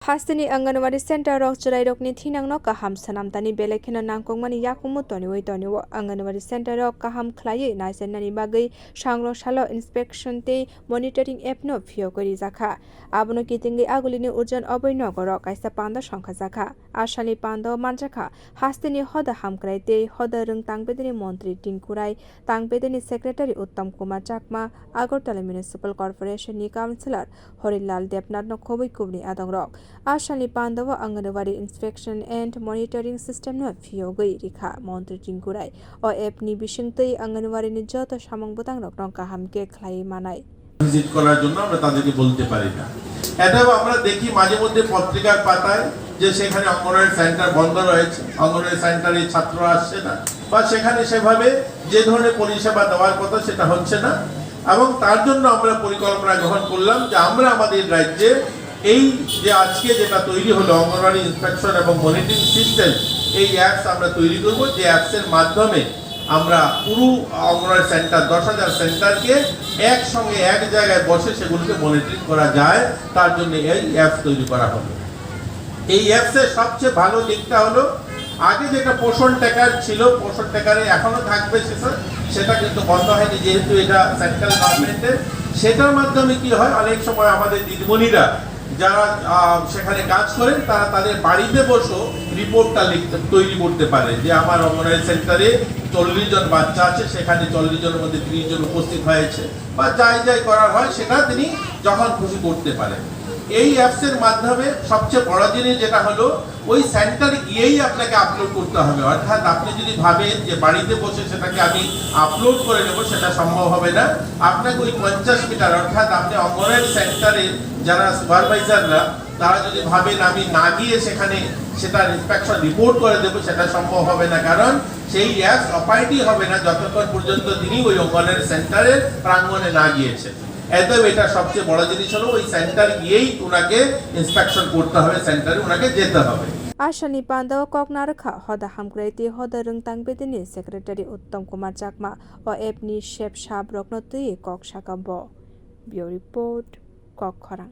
Hastini Anganwary Center of Churairokni Thinangno Kaham Sanamtani Belekina Nangkongmani Yakumutoni Waitoni Anganwary Center of Kaham Klaye Naisenani Bagai Shangro Shalo Inspection Te Monitoring App no phiyogwi Zakha Abono Kitingi Agulini Urjan Oboino Gorok Kaisa Panda Shonka Zakha Ashali Pando Manjaka Hastini Hoda Hamkraite Hoda Rung Tangbedini Montri Tinku Roy Tangbedini Secretary Uttam Kumar Chakma Agartala Municipal Corporation ni Councillor Horilal Debnat no Khobui Kubni Adongrok Ashali Pandawa Anganwary Inspection and Monitoring System no phiyogwi rikha Montri Tinku Roy o app ni bishingtei Anganwary ni joto samang butang rok nong kahamke khlai manai visit করার জন্য আমরা তাদেরকে বলতে পারি না। এটাও আমরা দেখি মাঝে মধ্যে পত্রিকার পাতায় যে সেখানে অঙ্গনওয়াড়ি সেন্টার বন্ধ রয়েছে, অঙ্গনওয়াড়ি সেন্টারে ছাত্র আসছে না বা সেখানে সেভাবে যে ধরনের পরিষেবা দেওয়ার কথা সেটা হচ্ছে না। এবং তার জন্য আমরা পরিকল্পনা গ্রহণ করলাম যে আমরা আমাদের রাজ্যে এই যে আজকে যেটা তৈরি হলো অঙ্গনওয়াড়ি ইন্সপেকশন এবং মনিটরিং সিস্টেম, এই অ্যাপস আমরা তৈরি করব, যে অ্যাপসের মাধ্যমে আমরা পুরো অঙ্গনওয়াড়ি সেন্টার 10,000 সেন্টারকে একসঙ্গে এক জায়গায় বসে সেগুলোকে মনিটরিং করা যায়। তার জন্য এই অ্যাপস তৈরি করা হলো। এই অ্যাপসের সবচেয়ে ভালো দিকটা হলো আগে যেটা পোষণ ট্র্যাকার ছিল, পোষণ ট্র্যাকারে এখনো থাকবে সেটা কিন্তু বন্ধ হয়নি যেহেতু এটা সেন্ট্রাল গভর্নমেন্টের। সেটার মাধ্যমে কি হয়, অনেক সময় আমাদের দিদিমণিরা যারা সেখানে কাজ করেন তারা তাদের বাড়িতে বসেও রিপোর্টটা তৈরি করতে পারে যে আমার অঙ্গনওয়াড়ি সেন্টারে 40 জন বাচ্চা আছে, সেখানে 40 জনের মধ্যে 30 জন উপস্থিত হয়েছে বা যাই করার হয় সেটা তিনি যখন খুশি করতে পারেন। এই অ্যাপসের মাধ্যমে সবচেয়ে বড় জিনিস যেটা হলো ওই সেন্টারে গিয়েই আপনাকে আপলোড করতে হবে। অর্থাৎ আপনি যদি ভাবেন যে বাড়িতে বসে সেটাকে আমি আপলোড করে নেব, সেটা সম্ভব হবে না। আপনাকে ওই 50 মিটার অর্থাৎ আপনি অঙ্গনওয়াড়ি সেন্টারে যারা সুপারভাইজাররা তারা যদি ভাবেন আমি না গিয়ে সেখানে সেটা ইন্সপেকশন রিপোর্ট করে দেবো, সেটা সম্ভব হবে না। কারণ সেই অ্যাপস অপারেটিভ হবে না যতক্ষণ পর্যন্ত তিনি ওই অঙ্গনওয়াড়ি সেন্টারের প্রাঙ্গণে না গিয়েছেন। এটা সবচেয়ে বড় জিনিস হলো ওই সেন্টার গিয়েই ওনাকে ইন্সপেকশন করতে হবে, সেন্টারে ওনাকে যেতে হবে। Ashani Pandawa Koknarkha Hoda Hamkraiti Hoda Rung Tangbedini Secretary Uttam Kumar Chakma o app ni Shep Shabrok Notui Kok Shakabo Bio Report Kok Khorang